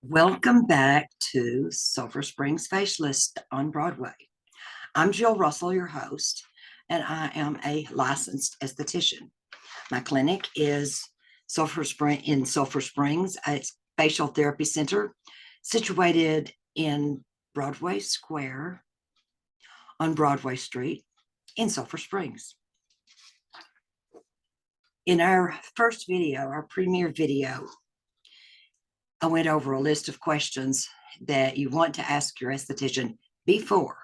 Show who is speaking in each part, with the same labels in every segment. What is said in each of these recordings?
Speaker 1: Welcome back to Sulphur Springs Facialist on Broadway. I'm Jill Russell, your host, and I am a licensed esthetician. My clinic is in Sulphur Springs. It's a facial therapy center situated in Broadway Square on Broadway Street in Sulphur Springs. In our first video, our premiere video, I went over a list of questions that you want to ask your esthetician before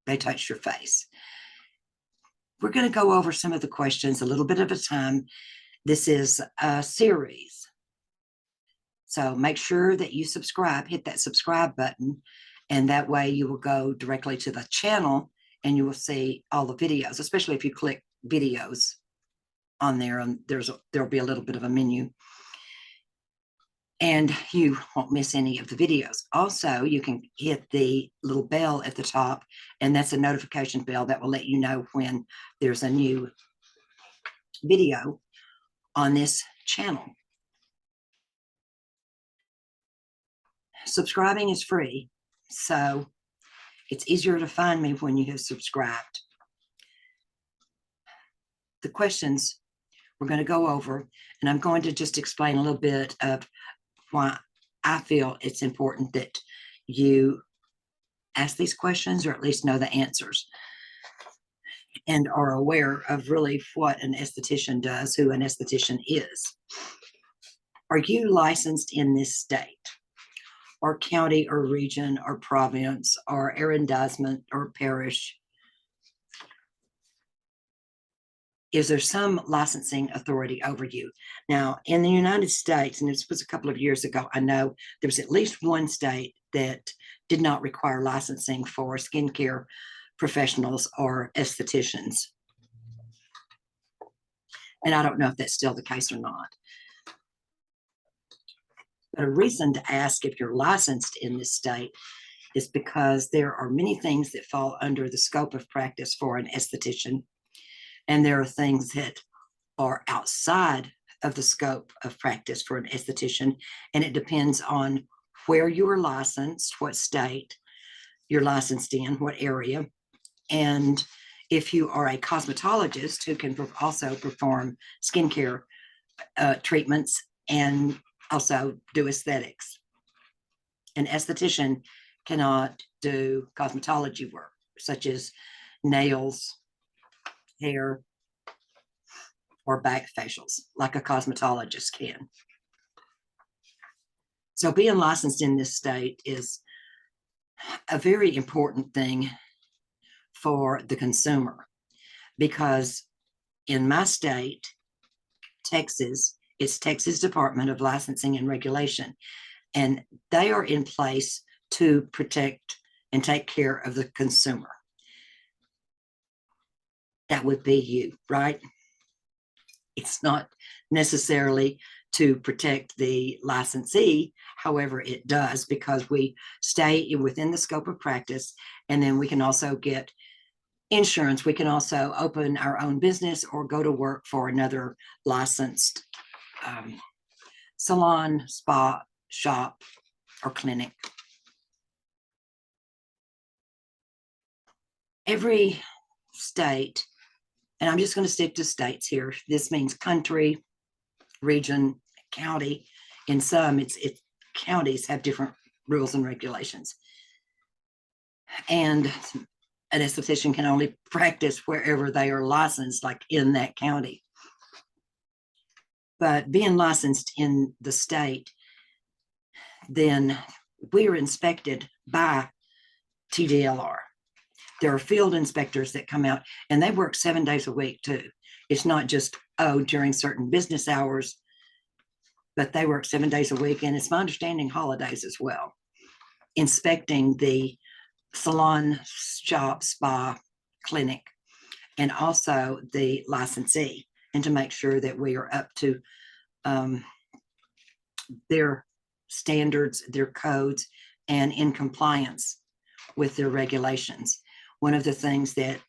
Speaker 1: they touch your face. We're going to go over some of the questions a little bit at a time. This is a series. So make sure that you subscribe, hit that subscribe button, and that way you will go directly to the channel and you will see all the videos, especially if you click videos on there, and there'll be a little bit of a menu. And you won't miss any of the videos. Also, you can hit the little bell at the top, and that's a notification bell that will let you know when there's a new video on this channel. Subscribing is free, so it's easier to find me when you have subscribed. The questions we're going to go over, and I'm going to just explain a little bit of why I feel it's important that you ask these questions, or at least know the answers, and are aware of really what an esthetician does, who an esthetician is. Are you licensed in this state, or county, or region, or province, or arrondissement, or parish? Is there some licensing authority over you? Now, in the United States, and this was a couple of years ago, I know there was at least one state that did not require licensing for skincare professionals or estheticians. And I don't know if that's still the case or not. But a reason to ask if you're licensed in this state is because there are many things that fall under the scope of practice for an esthetician. And there are things that are outside of the scope of practice for an esthetician. And it depends on where you are licensed, what state you're licensed in, what area. And if you are a cosmetologist who can also perform skincare treatments and also do aesthetics. An esthetician cannot do cosmetology work, such as nails, hair, or back facials, like a cosmetologist can. So being licensed in this state is a very important thing for the consumer, because in my state, Texas, it's Texas Department of Licensing and Regulation, and they are in place to protect and take care of the consumer. That would be you, right? It's not necessarily to protect the licensee. However, it does, because we stay within the scope of practice, and then we can also get insurance. We can also open our own business or go to work for another licensed salon, spa, shop, or clinic. Every state, and I'm just going to stick to states here. This means country, region, county. In some, it's counties have different rules and regulations. And an esthetician can only practice wherever they are licensed, like in that county. But being licensed in the state, then we are inspected by TDLR. There are field inspectors that come out, and they work 7 days a week too. It's not just, during certain business hours, but they work 7 days a week, and it's my understanding holidays as well, inspecting the salon, shop, spa, clinic, and also the licensee, and to make sure that we are up to their standards, their codes, and in compliance with their regulations. One of the things that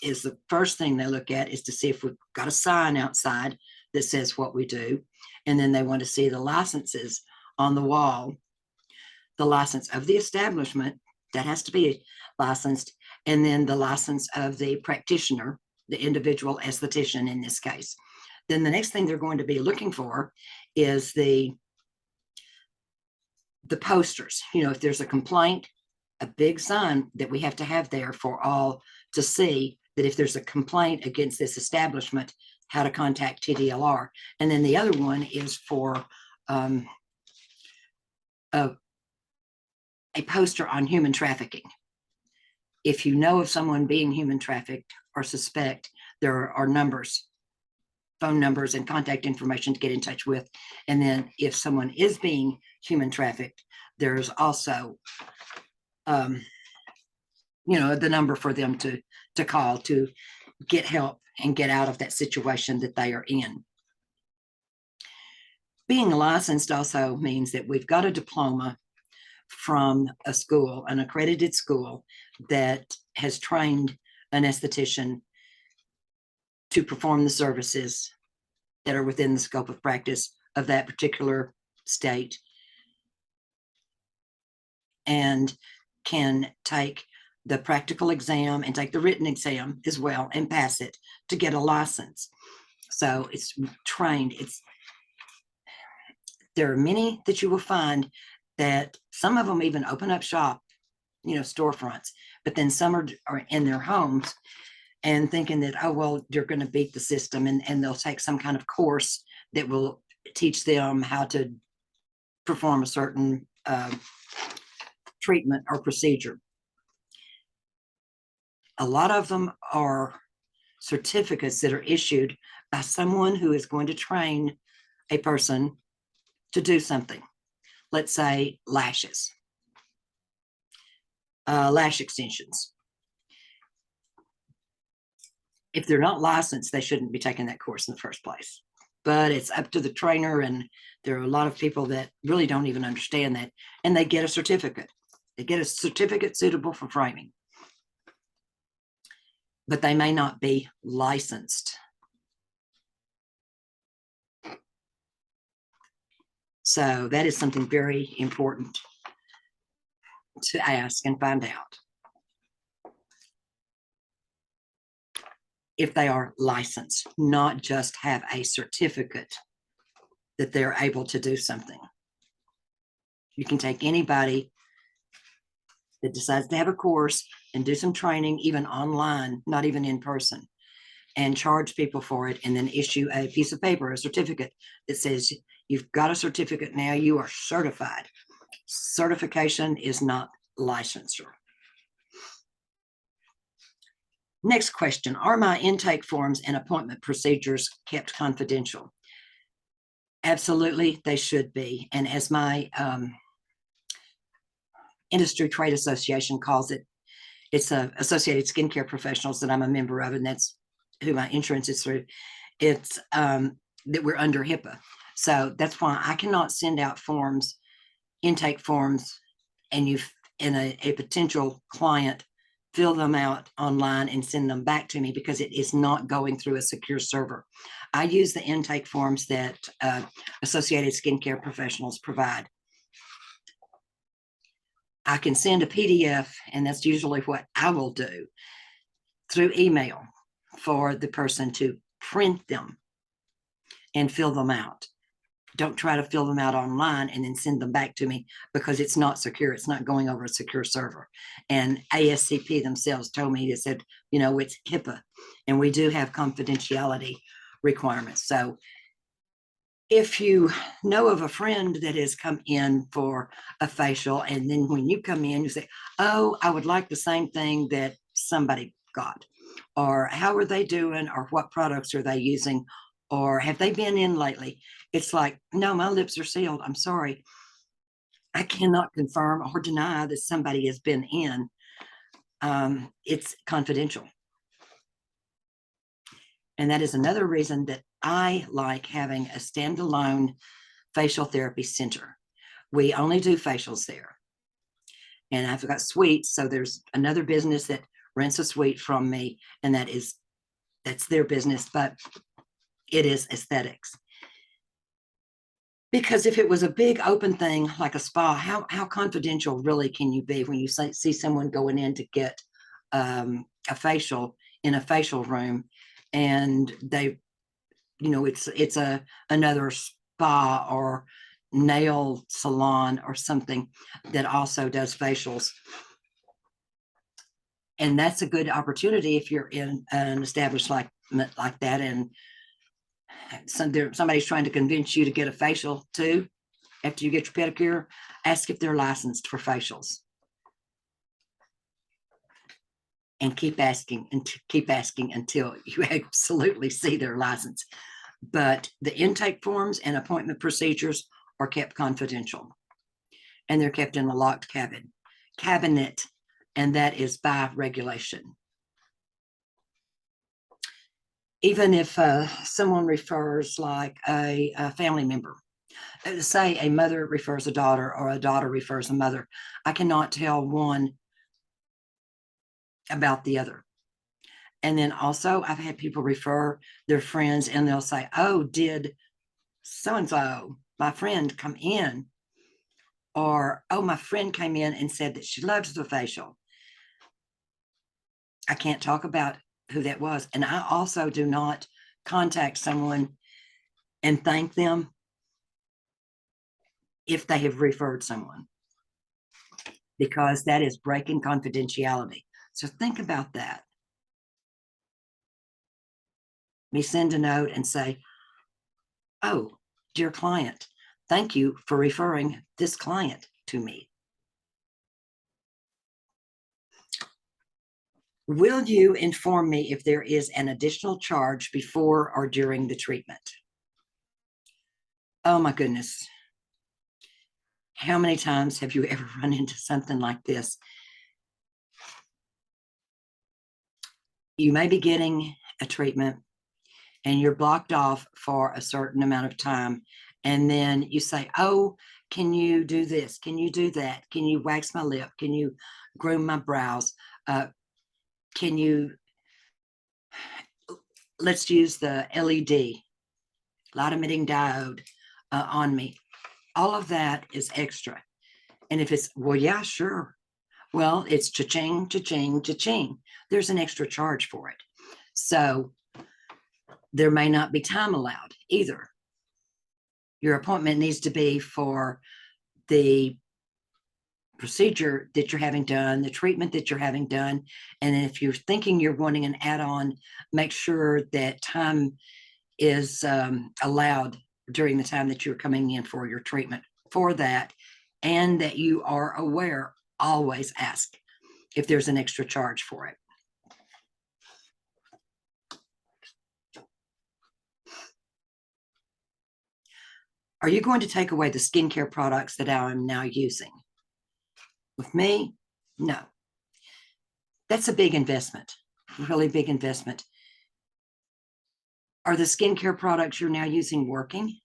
Speaker 1: is the first thing they look at is to see if we've got a sign outside that says what we do. And then they want to see the licenses on the wall the license of the establishment that has to be licensed, and then the license of the practitioner, the individual esthetician in this case. Then the next thing they're going to be looking for is the posters. You know, if there's a complaint, a big sign that we have to have there for all to see that if there's a complaint against this establishment, how to contact TDLR. And then the other one is for a poster on human trafficking. If you know of someone being human trafficked or suspect, there are numbers, phone numbers and contact information to get in touch with. And then if someone is being human trafficked, there's also, you know, the number for them to call to get help and get out of that situation that they are in. Being licensed also means that we've got a diploma from a school, an accredited school that has trained an esthetician to perform the services that are within the scope of practice of that particular state, and can take the practical exam and take the written exam as well and pass it to get a license. So it's trained. There are many that you will find that some of them even open up shop, you know, storefronts, but then some are in their homes and thinking that, oh, well, they're going to beat the system, and they'll take some kind of course that will teach them how to perform a certain treatment or procedure. A lot of them are certificates that are issued by someone who is going to train a person to do something. Let's say lashes, lash extensions. If they're not licensed, they shouldn't be taking that course in the first place. But it's up to the trainer, and there are a lot of people that really don't even understand that, and they get a certificate. They get a certificate suitable for framing, but they may not be licensed. So that is something very important to ask and find out. If they are licensed, not just have a certificate that they're able to do something. You can take anybody that decides to have a course and do some training, even online, not even in person, and charge people for it, and then issue a piece of paper, a certificate that says, you've got a certificate now, you are certified. Certification is not licensure. Next question, are my intake forms and appointment procedures kept confidential? Absolutely, they should be. And as my industry trade association calls it, it's a Associated Skincare Professionals that I'm a member of, and that's who my insurance is through. It's that we're under HIPAA. So that's why I cannot send out forms, intake forms, and a potential client fill them out online and send them back to me, because it is not going through a secure server. I use the intake forms that Associated Skincare Professionals provide. I can send a PDF, and that's usually what I will do, through email for the person to print them and fill them out. Don't try to fill them out online and then send them back to me, because it's not secure. It's not going over a secure server. And ASCP themselves told me, they said, you know, it's HIPAA, and we do have confidentiality requirements. So if you know of a friend that has come in for a facial, and then when you come in, you say, oh, I would like the same thing that somebody got, or how are they doing, or what products are they using, or have they been in lately? It's like, no, my lips are sealed. I'm sorry. I cannot confirm or deny that somebody has been in. It's confidential. And that is another reason that I like having a standalone facial therapy center. We only do facials there. And I've got suites. So there's another business that rents a suite from me, and that's their business, but it is aesthetics. Because if it was a big open thing like a spa, how confidential really can you be when you see someone going in to get a facial in a facial room, and they, it's a another spa or nail salon or something that also does facials. And that's a good opportunity if you're in an established like that, and somebody's trying to convince you to get a facial too after you get your pedicure. Ask if they're licensed for facials, and keep asking until you absolutely see their license. But the intake forms and appointment procedures are kept confidential, and they're kept in a locked cabinet, and that is by regulation. Even if someone refers, like a family member, say a mother refers a daughter or a daughter refers a mother, I cannot tell one about the other. And then also, I've had people refer their friends, and they'll say, "Oh, did so and so, my friend, come in?" Or, "Oh, my friend came in and said that she loves the facial." I can't talk about who that was. And I also do not contact someone and thank them if they have referred someone, because that is breaking confidentiality. So think about that. Me send a note and say, "Oh, dear client, thank you for referring this client to me. Will you inform me if there is an additional charge before or during the treatment?" Oh my goodness. How many times have you ever run into something like this? You may be getting a treatment and you're blocked off for a certain amount of time. And then you say, "Oh, can you do this? Can you do that? Can you wax my lip? Can you groom my brows? Can you, let's use the LED, light emitting diode on me." All of that is extra. And if it's, "Well, yeah, sure." Well, it's cha-ching, cha-ching, cha-ching. There's an extra charge for it. So there may not be time allowed either. Your appointment needs to be for the procedure that you're having done, the treatment that you're having done. And if you're thinking you're wanting an add-on, make sure that time is allowed during the time that you're coming in for your treatment for that, and that you are aware. Always ask if there's an extra charge for it. Are you going to take away the skincare products that I am now using? With me, no. That's a big investment, really big investment. Are the skincare products you're now using working?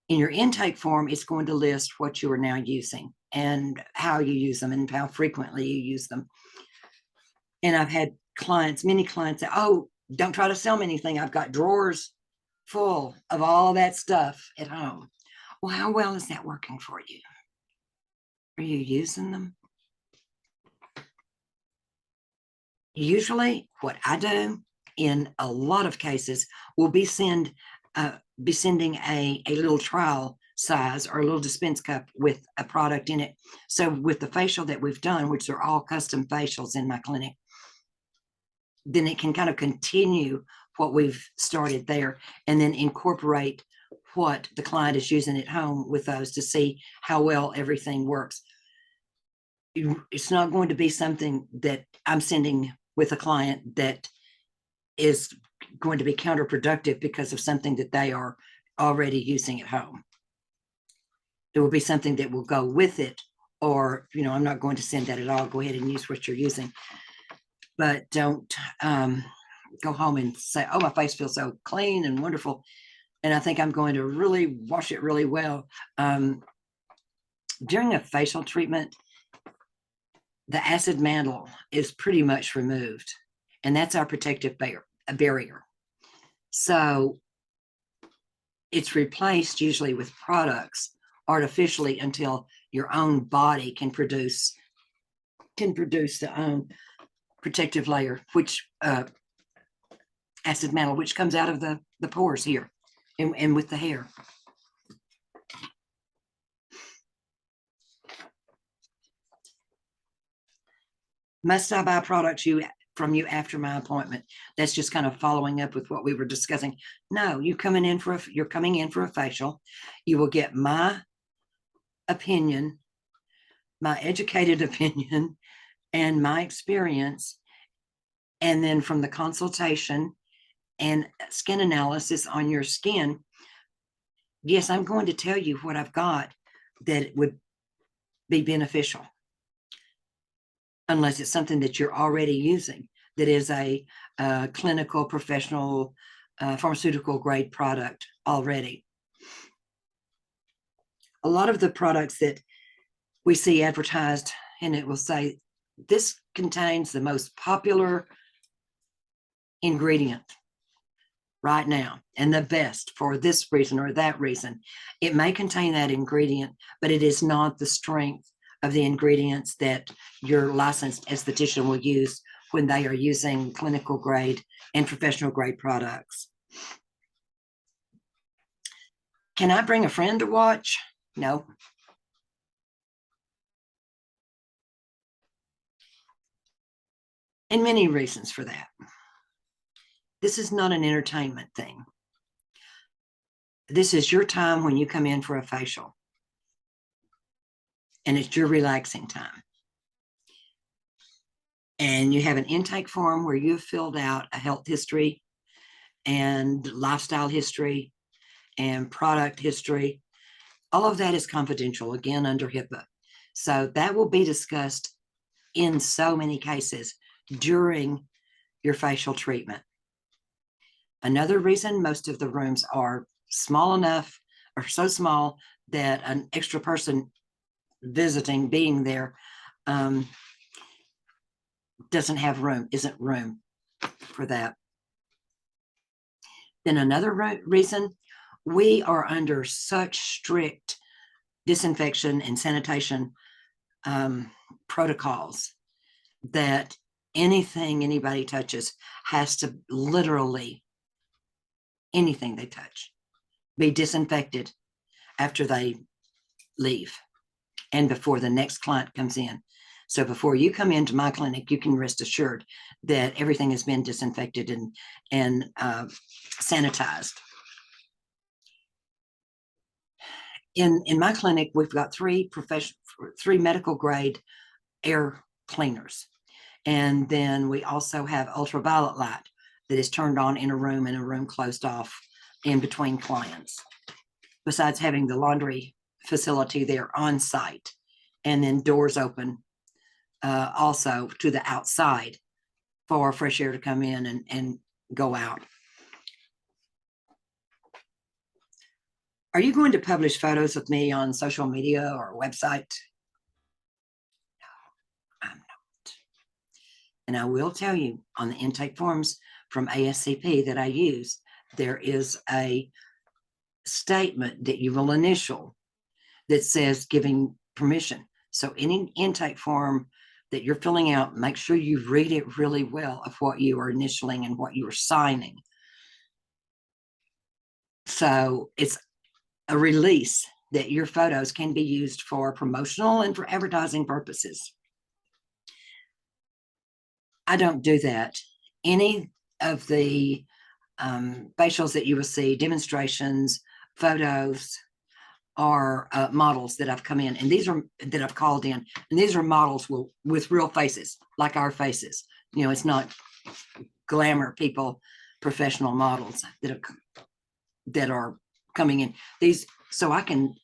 Speaker 1: In your intake form, it's going to list what you are now using and how you use them and how frequently you use them. And I've had clients, many clients say, "Oh, don't try to sell me anything. I've got drawers full of all that stuff at home." Well, how well is that working for you? Are you using them? Usually what I do in a lot of cases will be sending a little trial size or a little dispense cup with a product in it. So with the facial that we've done, which are all custom facials in my clinic, then it can kind of continue what we've started there, and then incorporate what the client is using at home with those to see how well everything works. It's not going to be something that I'm sending with a client that is going to be counterproductive because of something that they are already using at home. There will be something that will go with it, or, I'm not going to send that at all. Go ahead and use what you're using. But don't go home and say, "Oh, my face feels so clean and wonderful, and I think I'm going to really wash it really well." During a facial treatment, the acid mantle is pretty much removed, and that's our protective barrier. So it's replaced usually with products artificially until your own body can produce the own protective layer, which acid mantle, which comes out of the pores here and with the hair. Must I buy products from you after my appointment? That's just kind of following up with what we were discussing. No, you're coming in for a facial. You will get my opinion, my educated opinion, and my experience. And then from the consultation and skin analysis on your skin, yes, I'm going to tell you what I've got that would be beneficial, unless it's something that you're already using that is a clinical, professional, pharmaceutical grade product already. A lot of the products that we see advertised, and it will say, this contains the most popular ingredient right now and the best for this reason or that reason. It may contain that ingredient, but it is not the strength of the ingredients that your licensed esthetician will use when they are using clinical grade and professional grade products. Can I bring a friend to watch? No. And many reasons for that. This is not an entertainment thing. This is your time when you come in for a facial. And it's your relaxing time. And you have an intake form where you've filled out a health history and lifestyle history and product history. All of that is confidential, again, under HIPAA. So that will be discussed in so many cases during your facial treatment. Another reason most of the rooms are small enough or so small that an extra person visiting, being there, isn't room for that. Then another reason, we are under such strict disinfection and sanitation protocols that anything anybody touches has to literally, anything they touch, be disinfected after they leave and before the next client comes in. So before you come into my clinic, you can rest assured that everything has been disinfected and sanitized. In my clinic, we've got three medical grade air cleaners. And then we also have ultraviolet light that is turned on in a room and a room closed off in between clients, besides having the laundry facility there on site, and then doors open also to the outside for fresh air to come in and go out. Are you going to publish photos of me on social media or website? No, I'm not. And I will tell you, on the intake forms from ASCP that I use, there is a statement that you will initial that says giving permission. So any intake form that you're filling out, make sure you read it really well of what you are initialing and what you are signing. So it's a release that your photos can be used for promotional and for advertising purposes. I don't do that. Any of the facials that you will see, demonstrations, photos, are models that I've come in, and these are that I've called in, and these are models with real faces, like our faces. You know, it's not glamour people, professional models that are coming in. These, so I can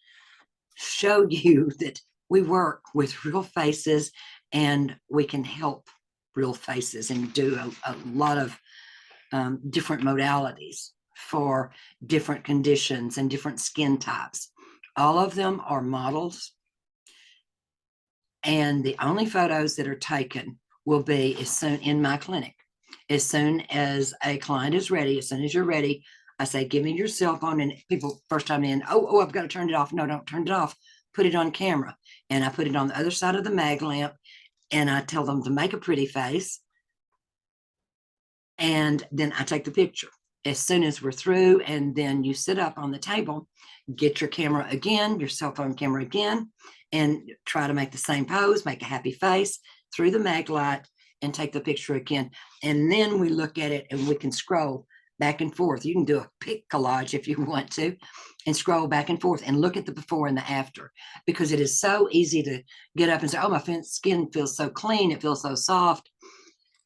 Speaker 1: show you that we work with real faces and we can help real faces and do a lot of different modalities for different conditions and different skin types. All of them are models, and the only photos that are taken will be as soon in my clinic. As soon as a client is ready, as soon as you're ready, I say, give me your cell phone. And people first time in, oh, I've got to turn it off. No, don't turn it off. Put it on camera. And I put it on the other side of the mag lamp, and I tell them to make a pretty face. And then I take the picture as soon as we're through. And then you sit up on the table, get your camera again, your cell phone camera again, and try to make the same pose, make a happy face through the mag light, and take the picture again. And then we look at it and we can scroll back and forth. You can do a pic collage if you want to, and scroll back and forth and look at the before and the after, because it is so easy to get up and say, oh, my skin feels so clean. It feels so soft.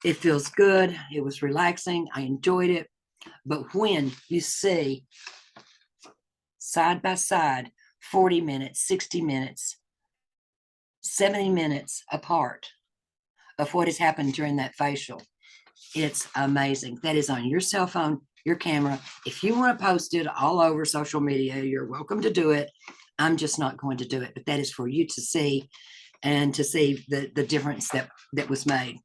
Speaker 1: It feels good. It was relaxing. I enjoyed it. But when you see side by side, 40 minutes, 60 minutes, 70 minutes apart of what has happened during that facial, it's amazing. That is on your cell phone, your camera. If you want to post it all over social media, you're welcome to do it. I'm just not going to do it, but that is for you to see, and to see the difference that was made.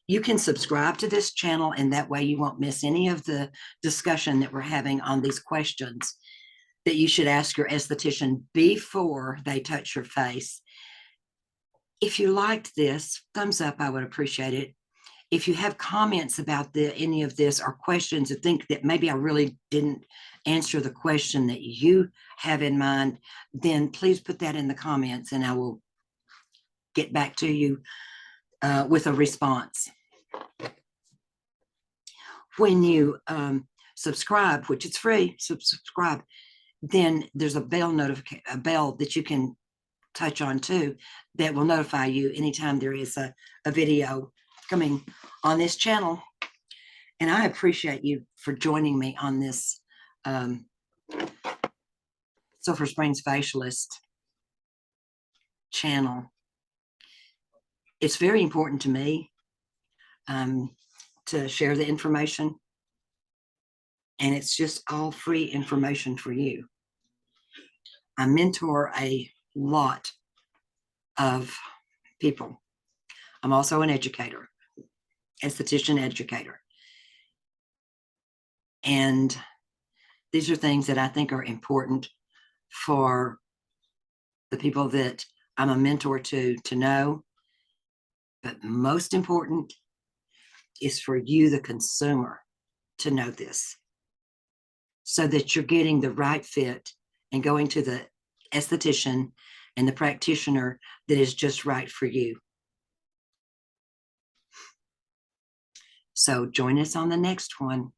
Speaker 1: You can subscribe to this channel, and that way you won't miss any of the discussion that we're having on these questions that you should ask your esthetician before they touch your face. If you liked this, thumbs up, I would appreciate it. If you have comments about any of this, or questions, or think that maybe I really didn't answer the question that you have in mind, then please put that in the comments, and I will get back to you with a response. When you subscribe, which it's free, subscribe, then there's a bell that you can touch on too, that will notify you anytime there is a video coming on this channel. And I appreciate you for joining me on this Sulphur Springs Facialist channel. It's very important to me to share the information, and it's just all free information for you. I mentor a lot of people. I'm also an educator, esthetician educator. And these are things that I think are important for the people that I'm a mentor to know. But most important is for you, the consumer, to know this, so that you're getting the right fit and going to the esthetician and the practitioner that is just right for you. So join us on the next one.